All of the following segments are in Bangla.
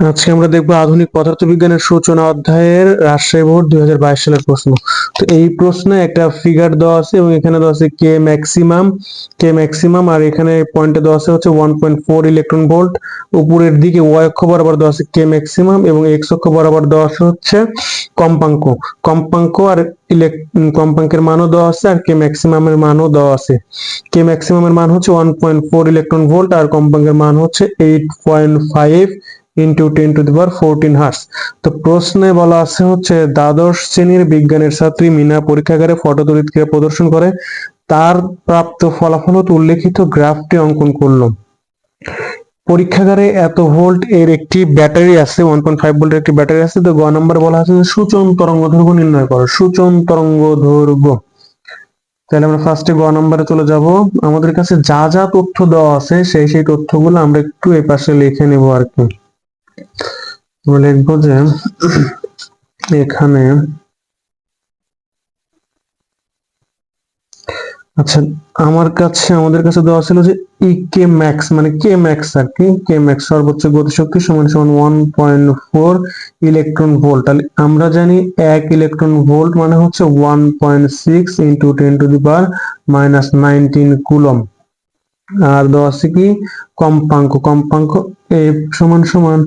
আজকে আমরা দেখবো আধুনিক পদার্থবিজ্ঞানের সূচনা অধ্যায়ের রাজশাহী বোর্ড 2022 সালের প্রশ্ন। তো এই প্রশ্নে একটা ফিগার দেওয়া আছে এবং এখানে দেওয়া আছে কে ম্যাক্সিমাম আর এখানে পয়েন্টে দেওয়া আছে হচ্ছে 1.4 ইলেকট্রন ভোল্ট। উপরের দিকে ওয়াই অক্ষ বরাবর দেওয়া আছে কে ম্যাক্সিমাম এবং এক্স অক্ষ বরাবর দেওয়া আছে হচ্ছে কম্পাঙ্ক। কম্পাঙ্ক আর কম্পাঙ্কের মানও দেওয়া আছে আর কে ম্যাক্সিমামের মানও দেওয়া আছে। কে ম্যাক্সিমামের মান হচ্ছে 1.4 ইলেকট্রন ভোল্ট আর কম্পাঙ্কের মান হচ্ছে 8.5 ইন্টু 10⁻14 হার্টজ। তো প্রশ্নে বলা আছে হচ্ছে দ্বাদশ শ্রেণীর বিজ্ঞানের ছাত্রী মিনা পরীক্ষাগারে ফটোতড়িৎ ক্রিয়া প্রদর্শন করে তার প্রাপ্ত ফলাফলত উল্লেখিত গ্রাফটি অঙ্কন করলো। পরীক্ষাগারে এত ভোল্ট এর একটি ব্যাটারি আছে, 1.5 ভোল্টের একটি ব্যাটারি আছে। তো গ নাম্বার বলা আছে সূচন তরঙ্গ দৈর্ঘ্য নির্ণয় করো। সূচন তরঙ্গ দৈর্ঘ্য, তাহলে আমরা ফার্স্টে গ নাম্বারে চলে যাব। আমাদের কাছে যা যা তথ্য দেওয়া আছে সেই তথ্যগুলো আমরা একটু এই পাশে লিখে নেব আর কি। আমরা লিখবো যে এখানে আচ্ছা আমাদের কাছে দেওয়া ছিল যে কে ম্যাক্স মানে কে ম্যাক্স আর কি, কে ম্যাক্স সর্বোচ্চ গতিশক্তি সমান সমান 1.4 ইলেকট্রন ভোল্ট। তাহলে আমরা জানি 1 ইলেকট্রন ভোল্ট মানে হচ্ছে 1.6 ইন্টু 10⁻⁻19 কুলম। আর দেওয়া আছে কি কম্পাঙ্ক এফ সমান সমান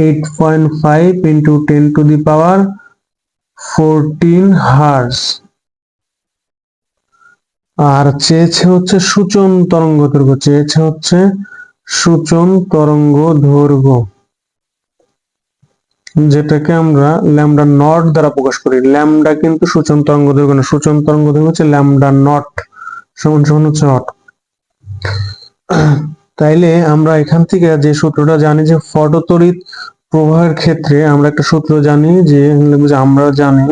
8.5 ইন্টু 10⁻14 হার্টজ। আর চেয়েছে হচ্ছে সূচন তরঙ্গ দৈর্ঘ্য, যেটাকে আমরা ল্যামডা নট দ্বারা প্রকাশ করি। ল্যামডা কিন্তু সূচন তরঙ্গ দৈর্ঘ্য না, সূচন তরঙ্গ দৈর্ঘ্য হচ্ছে ল্যামডা নট সমান সমান হচ্ছে নট। তাইলে আমরা এখান থেকে যে সূত্রটা জানি যে ফটোতড়িৎ প্রবাহের ক্ষেত্রে আমরা একটা সূত্র জানি যে আমরা জানি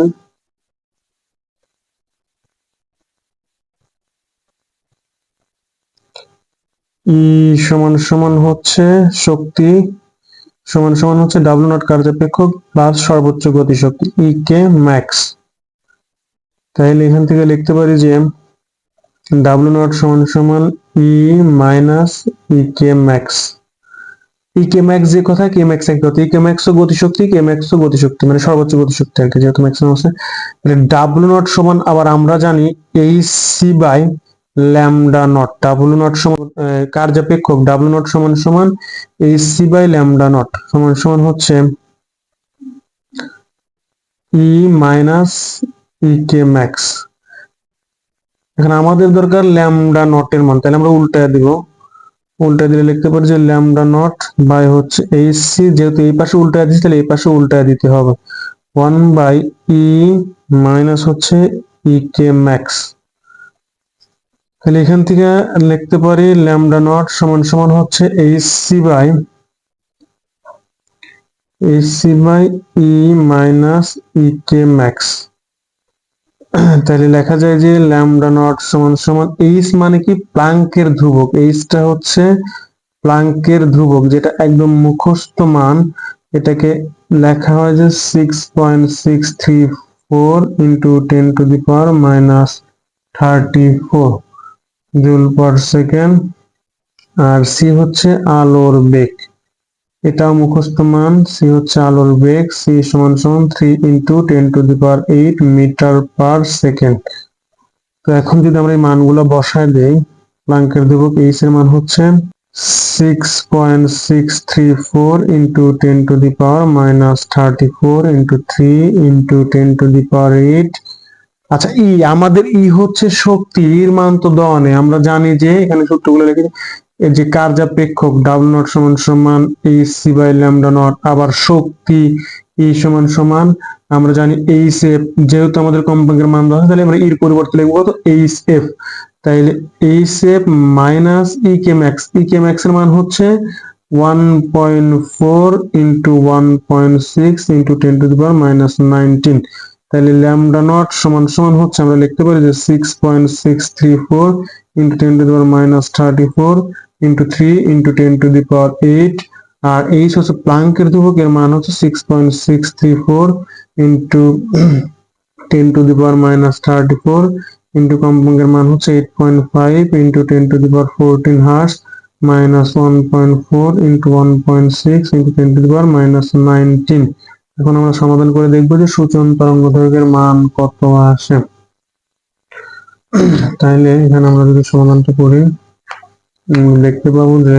ই সমান সমান হচ্ছে শক্তি সমান সমান হচ্ছে ডাব্লিউ নট কার্যপেক্ষক প্লাস সর্বোচ্চ গতিশক্তি ই কে ম্যাক্স। তাইলে এখান থেকে লিখতে পারি যে ডাব্লিউ নট সমান সমান ই মাইনাস ই কে ম্যাক্স। ই কে ম্যাক্স যে কথা, কে ম্যাক্স এক কথা। ই কে ম্যাক্স ও গতিশক্তি মানে সর্বোচ্চ গতিশক্তি আর কি, যেহেতু ম্যাক্সিমাম আছে। ডাব্লিউ নট সমান আবার আমরা জানি H C by lambda naught. W naught সমান কার্যপেক্ষক ডাব্লিউ নট সমান সমান H C by lambda naught সমান সমান হচ্ছে ই মাইনাস ই কে ম্যাক্স। এখানে আমাদের দরকার ল্যামডা নটের মান, তাহলে আমরা উল্টায় দিব। উল্টা দিলে লিখতে পারি যে ল্যামডা নট বাই হচ্ছে এইচ সি, যেহেতু এই পাশে উল্টায় দিচ্ছি তাহলে এই পাশে উল্টায় দিতে হবে, 1 বাই ই মাইনাস হচ্ছে ই কে ম্যাক্স। তাহলে এখান থেকে লিখতে পারি ল্যামডা নট সমান সমান হচ্ছে H C by E minus E K max. তাহলে লেখা যায় যে ল্যামডা নট সমান সমান এইচ মানে কি প্লাঙ্কের ধ্রুবক, এইচটা হচ্ছে প্লাঙ্কের ধ্রুবক যেটা একদম মুখস্থ মান। এটাকে লেখা হয় যে 6.634 ইন্টু 10⁻⁻34 জুল পার সেকেন্ড। আর সি হচ্ছে আলোর বেগ, এটাও মুখস্থ মান। সি হচ্ছে আলোর বেগ, সি সমান সমান 3 ইন্টু 10⁸ মিটার পার সেকেন্ড। তো এখন যদি আমরা এই মানগুলো বসায় দেই, প্লাঙ্কের ধ্রুবক এইচ এর মান হচ্ছে 6.634 ইন্টু 10⁻⁻34 ইন্টু 3 ইন্টু 10⁸। আচ্ছা আমাদের হচ্ছে শক্তির মান তো দেওয়া নেই, আমরা জানি যে এখানে সূত্রগুলো লিখে এই যে কার্যপেক্ষক ডাব্লিউ নট সমান সমান H C by lambda naught, আবার শক্তি ই সমান সমান আমরা জানি এইচ এফ, যেহেতু আমাদের কম্পাঙ্কের মান দেওয়া আছে তাহলে আমরা এর পরিবর্তে লিখবো তো এইচ এফ। তাইলে H F minus E K max এর মান হচ্ছে 1.4 ইন্টু 1.6 ইন্টু 10⁻⁻19। তাহলে ল্যামডা নট সমান সমান হচ্ছে আমরা লিখতে পারি যে 6.634 ইন্টু 10⁻⁻34 ইন্টু 3 ইন্টু 10⁸। আর এইচ হচ্ছে প্লাঙ্কের ধ্রুবক, এর মান হচ্ছে 6.634 ইন্টু 10⁻⁻34 ইন্টু কম্পাঙ্কের মান হচ্ছে 8.5 into 10⁻14 hertz minus 1.4 into 1.6 into 10⁻⁻19। এখন আমরা সমাধান করে দেখবো যে সূচন তরঙ্গ দৈর্ঘ্যের মান কত আসে। তাইলে এখানে আমরা যদি সমাধানটা করি দেখতে পাবো যে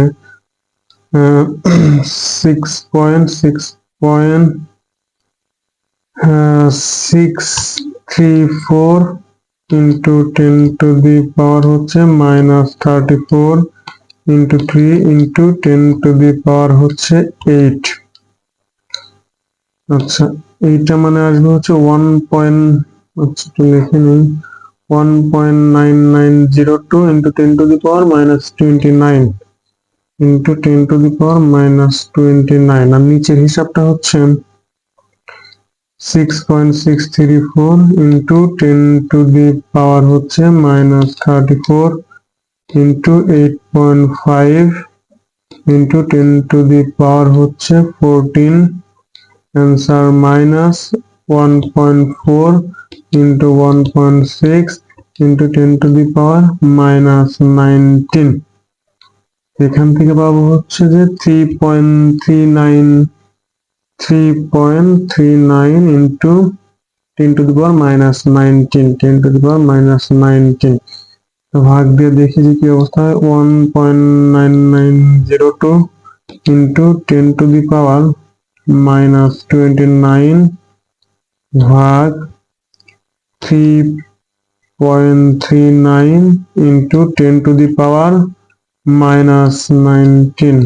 6.634 ইন্টু 10⁻³ হচ্ছে -34 ইন্টু 3 ইন্টু 10⁻³ হচ্ছে 8। আচ্ছা, এইটা মানে আসবে হচ্ছে 1.9902 ইন্টু 10⁻⁻29 ইন্টু 10⁻⁻29। আর নিচের হিসাবটা হচ্ছে 6.634 ইন্টু 10⁻³ হচ্ছে -34 ইন্টু 8.5 ইন্টু 10⁻³ হচ্ছে 14। Answer -1.4 into 1.6 into 10⁻⁻19। এখান থেকে পাবো হচ্ছে যে 3.39 ইন্টু 10⁻⁻19 ভাগ দিয়ে দেখি যে কি অবস্থা হয়। 1.9902 ইন্টু 10⁻⁻29 ভাগ 3.39 ইন্টু 10⁻⁻19।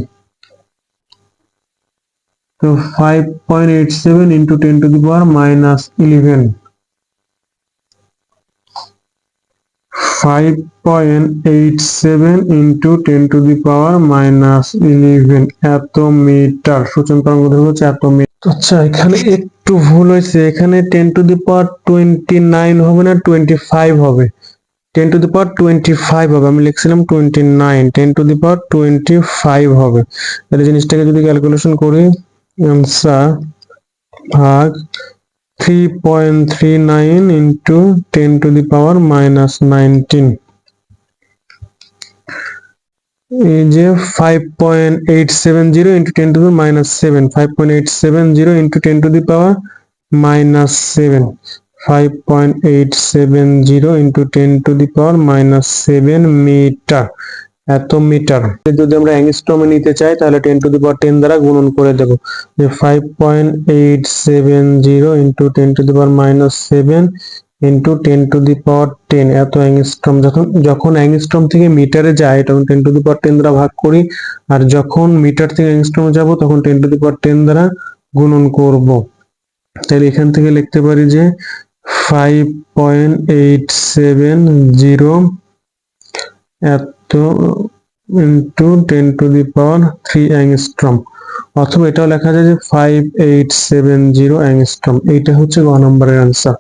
তো 5.87 ইন্টু 10⁻⁻11। 5.87 ইন্টু 10⁻⁻11 এত মিটার। সূচন তরঙ্গ দৈর্ঘ্য হচ্ছে এত মিটার। আচ্ছা, এখানে একটু ভুল হয়েছে, এখানে 10⁻29 হবে না 25 হবে। 10⁻25 হবে, আমি লিখছিলাম 29, 10⁻25 হবে। তাহলে জিনিসটাকে যদি ক্যালকুলেশন করি, আনসার ভাগ 3.39 ইন্টু 10⁻⁻19। এই যে 5.870 ইন্টু 10⁻⁻7, 5.870 ইন্টু 10⁻⁻7, 5.870 ইন্টু 10⁻⁻7 মিটার, এত মিটার। যদি আমরা অ্যাংস্ট্রমে নিতে চাই তাহলে 10⁻10 দ্বারা গুণন করে দেব। যে 5.870 ইন্টু 10⁻⁻7 ইন্টু 10⁻10 এত অ্যাংস্ট্রম। যখন অ্যাংস্ট্রম থেকে মিটারে যায় তখন 10⁻10 দ্বারা ভাগ করি, আর যখন মিটার থেকে অ্যাংস্ট্রমে যাব তখন 10⁻10 দ্বারা গুণন করব। তাহলে এখান থেকে লিখতে পারি যে 5.870 এত ইন্টু 10⁻3 অ্যাংস্ট্রম, অথবা এটাও লেখা যায় যে 5870 অ্যাংস্ট্রম। এইটা হচ্ছে গ নম্বরের আনসার।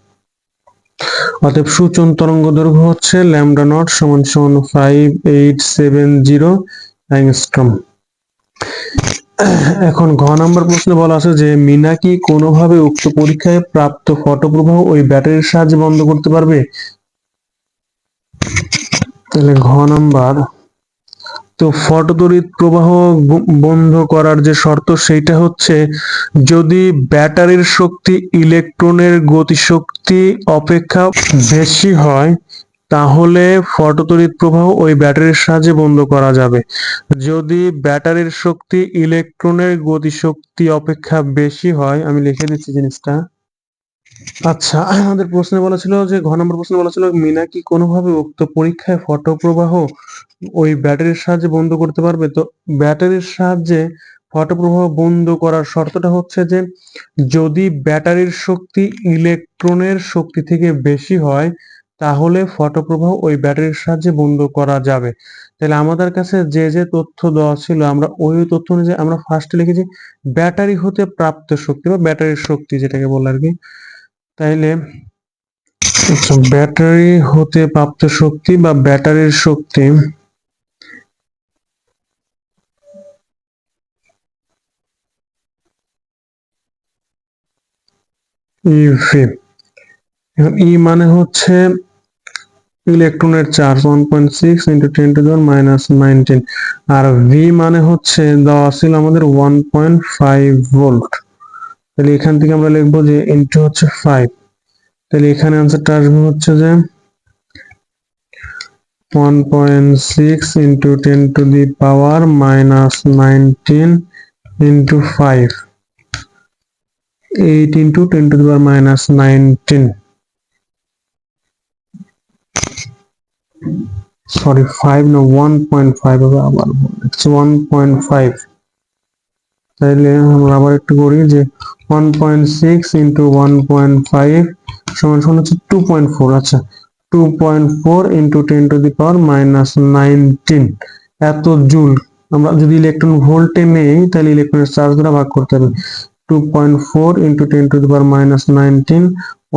অতএব সূচন তরঙ্গ দৈর্ঘ্য হচ্ছে ল্যামডা নট সমান সমান 5870 অ্যাংস্ট্রম। এখন ঘ নম্বর প্রশ্নে বলা আছে যে মিনাকি কোনোভাবে উক্ত পরীক্ষায় প্রাপ্ত ফটো প্রবাহ ওই ব্যাটারির সাহায্যে বন্ধ করতে পারবে। তাহলে ঘ নাম্বার, তো ফটো তড়িৎ প্রবাহ বন্ধ করার যে শর্ত সেইটা হচ্ছে যদি ব্যাটারির শক্তি ইলেকট্রনের গতিশক্তি অপেক্ষা বেশি হয় তাহলে ফটো তড়িৎ প্রবাহ ওই ব্যাটারির সাহায্যে বন্ধ করা যাবে। যদি ব্যাটারির শক্তি ইলেকট্রনের গতিশক্তি অপেক্ষা বেশি হয়, আমি লিখে দিচ্ছি জিনিসটা। আচ্ছা, আমাদের প্রশ্নে বলা ছিল যে ঘ নম্বর প্রশ্নে বলা ছিল মিনাকি কোনোভাবে উক্ত পরীক্ষায় ফটো প্রবাহ ওই ব্যাটারির সাহায্যে বন্ধ করতে পারবে। তো ব্যাটারির সাহায্যে ফটো প্রবাহ বন্ধ করার শর্তটা হচ্ছে যে যদি ব্যাটারির শক্তি ইলেকট্রনের শক্তি থেকে বেশি হয় তাহলে ফটো প্রবাহ ওই ব্যাটারির সাহায্যে বন্ধ করা যাবে। তাহলে আমাদের কাছে যে যে তথ্য দেওয়া ছিল আমরা ওই তথ্য অনুযায়ী আমরা ফার্স্টে লিখেছি ব্যাটারি হতে প্রাপ্ত শক্তি বা ব্যাটারির শক্তি যেটাকে বলে আর কি। তাইলে আচ্ছা, ব্যাটারি হতে প্রাপ্ত শক্তি বা ব্যাটারির শক্তি ইভি, ই মানে হচ্ছে ইলেকট্রনের চার্জ 1.6 ইন্টু 10⁻⁻19 আর ভি মানে হচ্ছে দেওয়া ছিল আমাদের 1.5 ভোল্ট। তাহলে এখান থেকে আমরা লিখবো যে ইন্টু হচ্ছে 5। তাহলে এখানে আনসারটা আসবে হচ্ছে যে 1.6 ইন্টু 10⁻⁻19 ইন্টু 5, 8 ইন্টু 10⁻⁻19, সরি 5 না 1.5 হবে, আবার বলছি 1.5। তাইলে আমরা আবার একটু করি যে 1.6 ইন্টু 1.5 সমান সমান হচ্ছে 2.4। আচ্ছা 2.4 ইন্টু 10⁻⁻19 এত জুল। আমরা যদি ইলেকট্রন ভোল্টে নেই তাহলে ইলেকট্রনের চার্জ দ্বারা ভাগ করতে হবে। 2.4 ইন্টু 10⁻⁻19,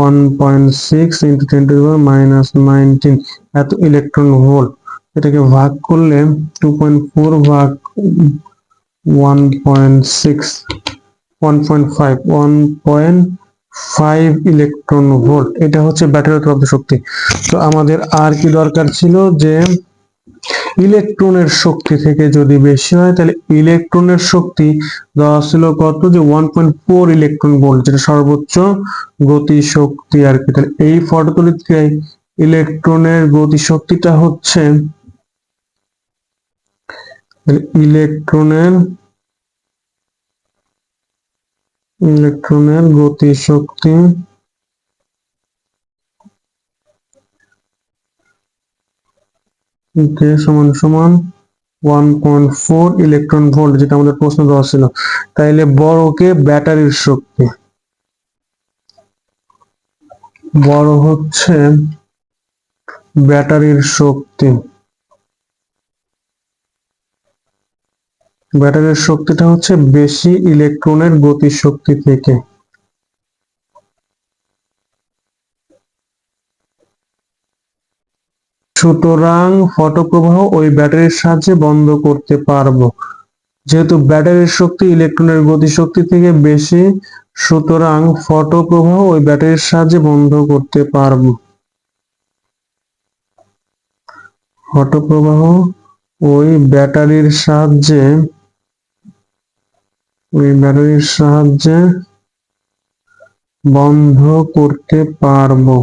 1.6 ইন্টু 10⁻⁻19 এত ইলেকট্রন ভোল্ট। এটাকে ভাগ করলে 2.4 ভাগ 1.6, 1.5 ইলেকট্রন ভোল্ট। এটা হচ্ছে ব্যাটারির প্রাপ্ত শক্তি। তো আমাদের আর কি দরকার ছিল যে ইলেকট্রনের শক্তি থেকে যদি বেশি হয় তাহলে ইলেকট্রনের শক্তি দেওয়া ছিল কত, যে 1.4 ইলেকট্রন ভোল্ট, যেটা সর্বোচ্চ গতি শক্তি আর কি। তাহলে এই ফটোতড়িৎ ক্রিয়ায় ইলেকট্রনের গতি শক্তিটা হচ্ছে ইলেকট্রনের গতি শক্তি সমান সমান 1.4 ইলেকট্রন ভোল্ট, যেটা আমাদের প্রশ্ন দেওয়া ছিল। তাইলে বড়কে ব্যাটারির শক্তি, বড় হচ্ছে ব্যাটারির শক্তি, ব্যাটারির শক্তিটা হচ্ছে বেশি ইলেকট্রনের গতি শক্তি থেকে। সুতরাং ফটোপ্রবাহ ওই ব্যাটারির সাহায্যে বন্ধ করতে পারবো। যেহেতু ব্যাটারির শক্তি ইলেকট্রনের গতি শক্তি থেকে বেশি, সুতরাং ফটোপ্রবাহ ওই ব্যাটারির সাহায্যে বন্ধ করতে পারবো। ফটোপ্রবাহ ওই ব্যাটারির সাহায্যে বন্ধ করতে পারবো।